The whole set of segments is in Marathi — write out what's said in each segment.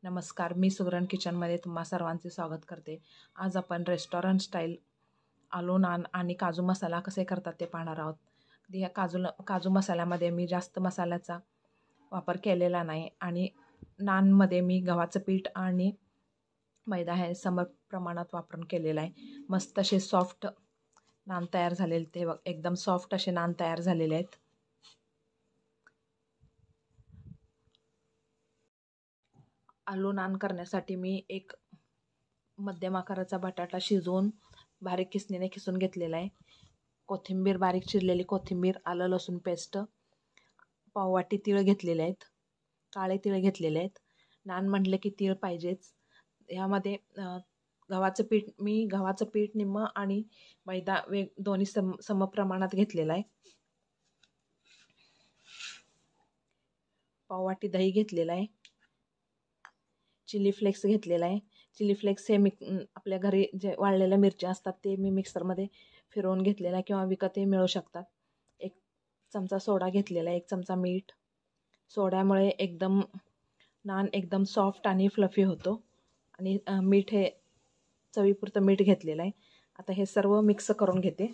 नमस्कार, मी सुगरण किचनमध्ये तुम्हा सर्वांचे स्वागत करते. आज आपण रेस्टॉरंट स्टाईल आलू नान आणि काजू मसाला कसे करतात ते पाहणार आहोत. ह्या काजू मसाल्यामध्ये मी जास्त मसाल्याचा वापर केलेला नाही आणि नानमध्ये मी गव्हाचं पीठ आणि मैदा हे सम प्रमाणात वापरून केलेलं आहे. मस्त असे सॉफ्ट नान तयार झालेले, ते एकदम सॉफ्ट असे नान तयार झालेले आहेत. आलू नान करण्यासाठी मी एक मध्यम आकाराचा बटाटा शिजवून बारीक किसणीने खिसून घेतलेला आहे. कोथिंबीर, बारीक चिरलेली कोथिंबीर, आलं लसूण पेस्ट, पाववाटी तीळ घेतलेले आहेत, काळे तीळ घेतलेले आहेत. नान म्हटले की तीळ पाहिजेच. ह्यामध्ये गव्हाचं पीठ निम्म आणि मैदा दोन्ही समप्रमाणात घेतलेला आहे. पाववाटी दही घेतलेला आहे. चिली फ्लेक्स घेतलेला आहे. चिली फ्लेक्स हे आपल्या घरी जे वाळलेल्या मिरच्या असतात ते मी मिक्सरमध्ये फिरवून घेतलेला आहे किंवा विकतही मिळू शकतात. 1 चमचा सोडा घेतलेला आहे, 1 चमचा मीठ. सोड्यामुळे नान एकदम सॉफ्ट आणि फ्लफी होतो. आणि मीठ हे चवीपुरतं मीठ घेतलेलं आहे. आता हे सर्व मिक्स करून घेते.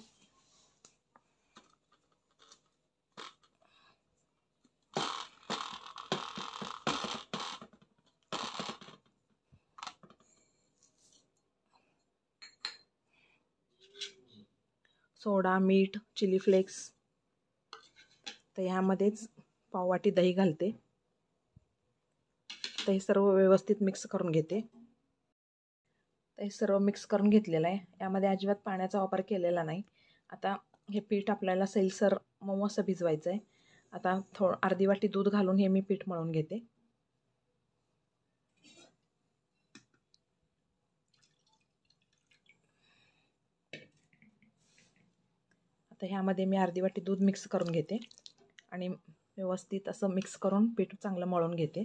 सोडा, मीठ, चिली फ्लेक्स, तर ह्यामध्येच पाववाटी दही घालते. तर हे सर्व व्यवस्थित मिक्स करून घेते. तर हे सर्व मिक्स करून घेतलेलं आहे. यामध्ये अजिबात पाण्याचा वापर केलेला नाही. आता हे पीठ आपल्याला सैलसर मऊ असं भिजवायचं आहे. आता अर्धी वाटी दूध घालून हे मी पीठ मळून घेते. आता ह्यामध्ये मी अर्धी वाटी दूध मिक्स करून घेते आणि व्यवस्थित असं मिक्स करून पीठ चांगलं मळून घेते.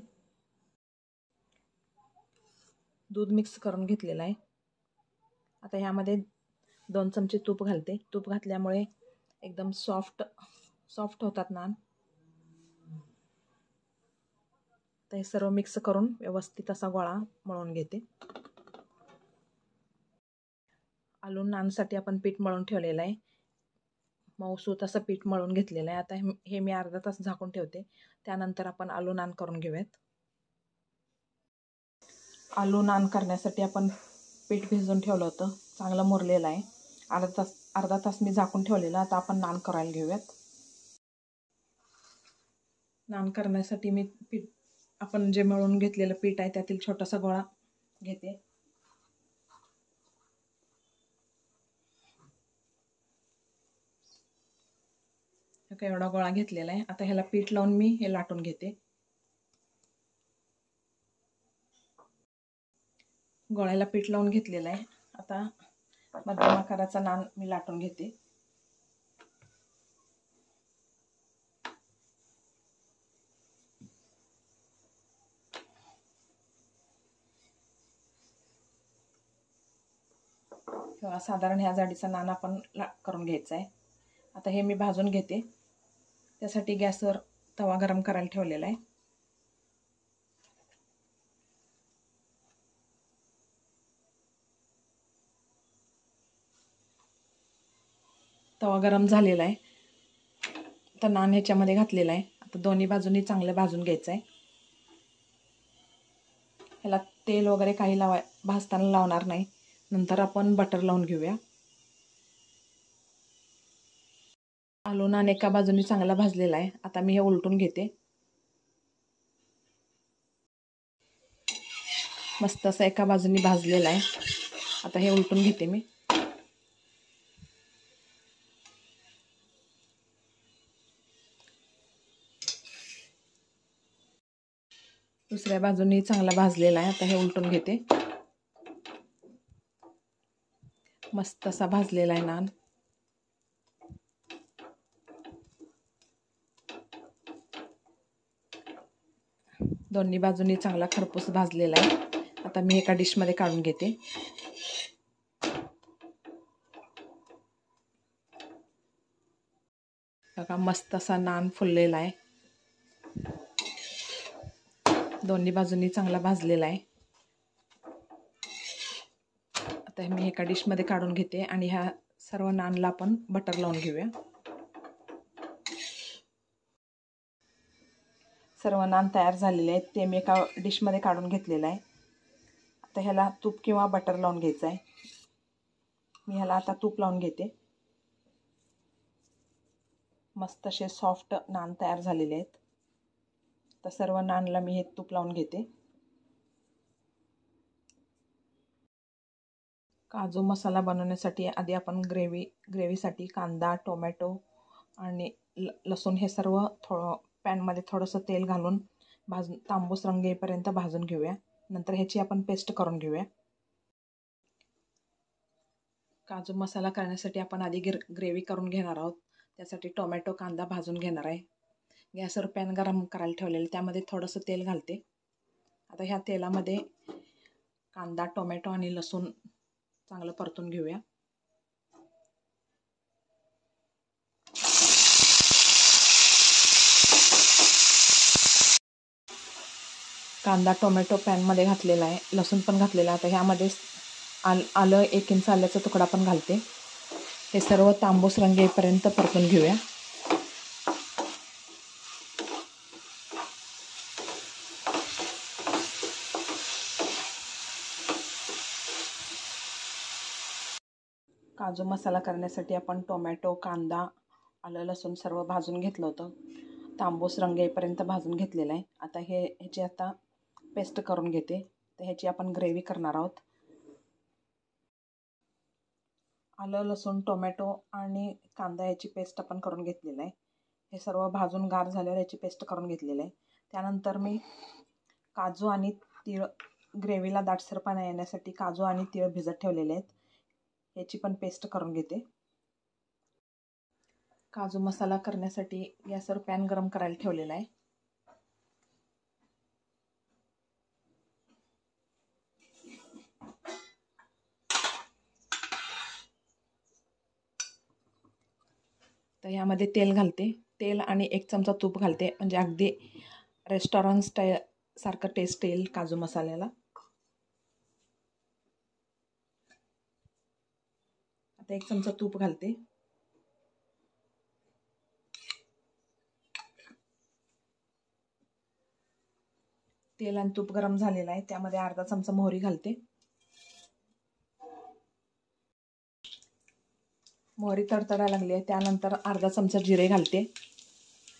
दूध मिक्स करून घेतलेलं आहे. आता ह्यामध्ये 2 चमचे तूप घालते. तूप घातल्यामुळे एकदम सॉफ्ट होतात नान. तर हे सर्व मिक्स करून व्यवस्थित असा गोळा मळून घेते. आलू नानसाठी आपण पीठ मळून ठेवलेलं आहे. मऊसूत असं पीठ मळून घेतलेलं आहे. आता हे मी अर्धा तास झाकून ठेवते. त्यानंतर आपण आलू नान करून घेऊयात. आलू नान करण्यासाठी आपण पीठ भिजवून ठेवलं होतं, चांगलं मुरलेलं आहे. अर्धा तास मी झाकून ठेवलेलं. आता आपण नान करायला घेऊयात. नान करण्यासाठी मी आपण जे मळून घेतलेलं पीठ आहे त्यातील छोटासा गोळा घेते. एवढा गोळा घेतलेला आहे. आता ह्याला पीठ लावून मी हे लाटून घेते. गोळ्याला पीठ लावून घेतलेलं आहे. आता मध्यम आकाराचा नान मी लाटून घेते. साधारण ह्या जाडीचा नान आपण करून घ्यायचा आहे. आता हे मी भाजून घेते. त्यासाठी गॅसवर तवा गरम करायला ठेवलेला आहे. तवा गरम झालेला आहे. आता नान ह्याच्यामध्ये घातलेला आहे. आता दोन्ही बाजूंनी चांगलं भाजून घ्यायचं आहे. ह्याला तेल वगैरे काही भाजताना लावणार नाही. नंतर आपण बटर लावून घेऊया. आलू नान एका बाजूनी चांगला भाजलेला आहे. आता मी हे उलटून घेते. मस्त असं एका बाजूनी भाजलेला आहे. आता हे उलटून घेते मी. दुसऱ्या बाजूनी चांगला भाजलेला आहे. आता हे उलटून घेते. मस्त असा भाजलेला आहे नान. दोन्ही बाजूनी चांगला खरपूस भाजलेला आहे. आता मी एका डिशमध्ये काढून घेते. बघा, मस्त असा नान फुललेला आहे. दोन्ही बाजूंनी चांगला भाजलेला आहे. आता मी एका डिशमध्ये काढून घेते आणि ह्या सर्व नानला आपण बटर लावून घेऊया. सर्व नान तयार झालेले आहेत, ते मी एका डिशमध्ये काढून घेतलेलं आहे. आता ह्याला तूप किंवा बटर लावून घ्यायचं आहे. मी ह्याला आता तूप लावून घेते. मस्त असे सॉफ्ट नान तयार झालेले आहेत. तर सर्व नानला मी हे तूप लावून घेते. काजू मसाला बनवण्यासाठी आधी आपण ग्रेव्हीसाठी कांदा, टोमॅटो आणि लसूण हे सर्व पॅनमध्ये थोडंसं तेल घालून तांबूस रंग येईपर्यंत भाजून घेऊया. नंतर ह्याची आपण पेस्ट करून घेऊया. काजू मसाला करण्यासाठी आपण आधी ग्रेव्ही करून घेणार आहोत. त्यासाठी टोमॅटो, कांदा भाजून घेणार आहे. गॅसवर पॅन गरम करायला ठेवलेलं, त्यामध्ये थोडंसं तेल घालते. आता ह्या तेलामध्ये कांदा, टोमॅटो आणि लसूण चांगलं परतून घेऊया. कांदा, टोमॅटो पॅनमध्ये घातलेला आहे, लसूण पण घातलेला आहे. आता ह्यामध्ये आलं 1 इंच आल्याचा तुकडा पण घालते. हे सर्व तांबूस रंग येईपर्यंत परतून घेऊया. काजू मसाला करण्यासाठी आपण टोमॅटो, कांदा, आलं, लसूण सर्व भाजून घेतलं होतं. तांबूस रंग येईपर्यंत भाजून घेतलेलं आहे. आता ह्याची आता पेस्ट करून घेते. तर ह्याची आपण ग्रेव्ही करणार आहोत. आलं, लसूण, टोमॅटो आणि कांदा याची पेस्ट आपण करून घेतलेलं आहे. हे सर्व भाजून गार झाल्यावर याची पेस्ट करून घेतलेलं आहे. त्यानंतर मी काजू आणि तीळ, ग्रेव्हीला दाटसरपणा येण्यासाठी काजू आणि तीळ भिजत ठेवलेले आहेत. याची पण पेस्ट करून घेते. काजू मसाला करण्यासाठी गॅसवर पॅन गरम करायला ठेवलेला आहे. तर ह्यामध्ये तेल घालते. तेल आणि 1 चमचा तूप घालते, म्हणजे अगदी रेस्टॉरंट स्टाईल सारखं टेस्ट येईल काजू मसाल्याला. आता 1 चमचा तूप घालते. तेल आणि तूप गरम झालेलं आहे, त्यामध्ये अर्धा चमचा मोहरी घालते. मोहरी तडतडायला लागली आहे, त्यानंतर अर्धा चमचा जिरे घालते.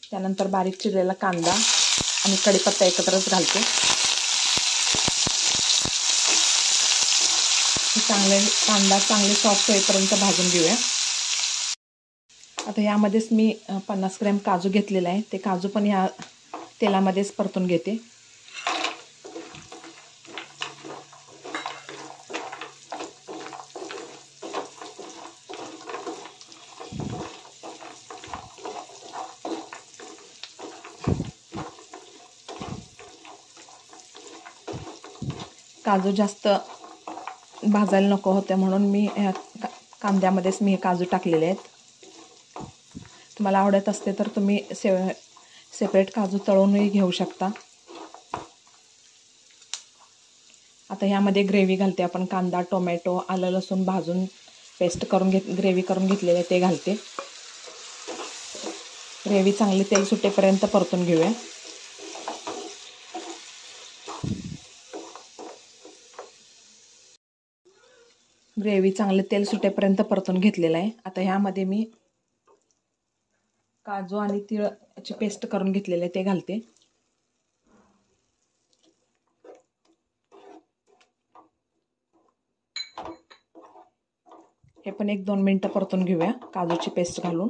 त्यानंतर बारीक चिरलेला कांदा आणि कढीपत्ता एकत्रच घालते. कांदा चांगले सॉफ्ट होईपर्यंत भाजून घेऊया. आता यामध्येच मी 50 ग्रॅम काजू घेतलेला आहे, ते काजू पण या तेलामध्येच परतून घेते. काजू जास्त भाजायला नको होते म्हणून मी ह्या कांद्यामध्येच मी हे काजू टाकलेले आहेत. तुम्हाला आवडत असते तर तुम्ही सेपरेट काजू तळूनही घेऊ शकता. आता ह्यामध्ये ग्रेव्ही घालते. आपण कांदा, टोमॅटो, आलं, लसूण भाजून पेस्ट करून ग्रेव्ही करून घेतलेले ते घालते. ग्रेव्ही चांगली तेल सुटेपर्यंत परतून घेऊया. ग्रेव्ही चांगले तेल सुटेपर्यंत परतून घेतलेलं आहे. आता ह्यामध्ये मी काजू आणि तिळाची पेस्ट करून घेतलेले ते घालते. हे पण 1-2 मिनिटं परतून घेऊया काजूची पेस्ट घालून.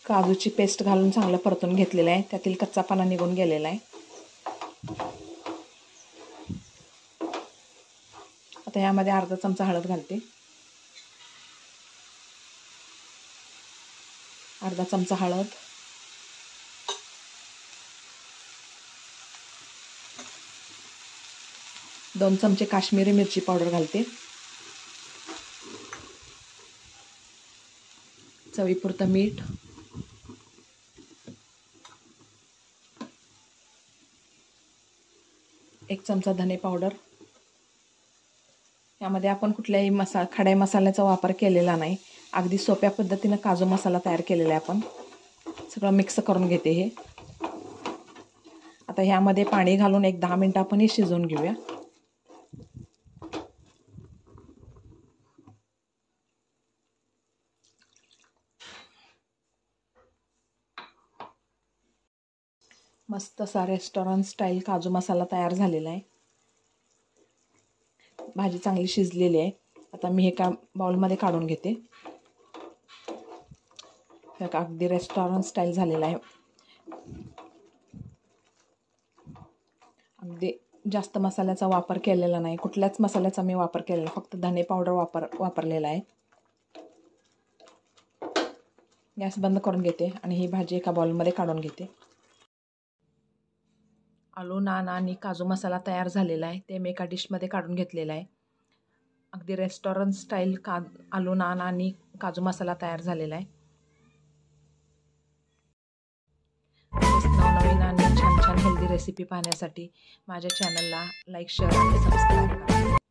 काजूची पेस्ट घालून चांगलं परतून घेतलेलं आहे. त्यातील कच्चापणा निघून गेलेला आहे. आता यामध्ये अर्धा चमचा हळद घालते. अर्धा चमचा हळद, 2 चमचे काश्मीरी मिरची पावडर घालते. चवीपुरतं मीठ, एक चमचा धने पावडर. यामध्ये आपण कुठल्याही खड्या मसाल्याचा वापर केलेला नाही. अगदी सोप्या पद्धतीनं काजू मसाला तयार केलेला आहे. आपण सगळं मिक्स करून घेते हे. आता ह्यामध्ये पाणी घालून एक 10 मिनिटं आपण हे शिजवून घेऊया. मस्त असा रेस्टॉरंट स्टाईल काजू मसाला तयार झालेला आहे. भाजी चांगली शिजलेली आहे. आता मी हे बाउलमध्ये काढून घेते. अगदी रेस्टॉरंट स्टाईल झालेला आहे. अगदी जास्त मसाल्याचा वापर केलेला नाही. कुठल्याच मसाल्याचा मी वापर केलेला, फक्त धने पावडर वापरलेला आहे. गॅस बंद करून घेते आणि ही भाजी एका बाउलमध्ये काढून घेते. आलू नान आणि काजू मसाला तयार झालेला आहे. ते मी एका डिशमध्ये काढून घेतलेला आहे. अगदी रेस्टॉरंट स्टाईल आलू नान आणि काजू मसाला तयार झालेला आहे. नवनवीन आणि छान छान हेल्दी रेसिपी पाहण्यासाठी माझ्या चॅनलला लाईक, शेअर आणि सबस्क्राईब करा.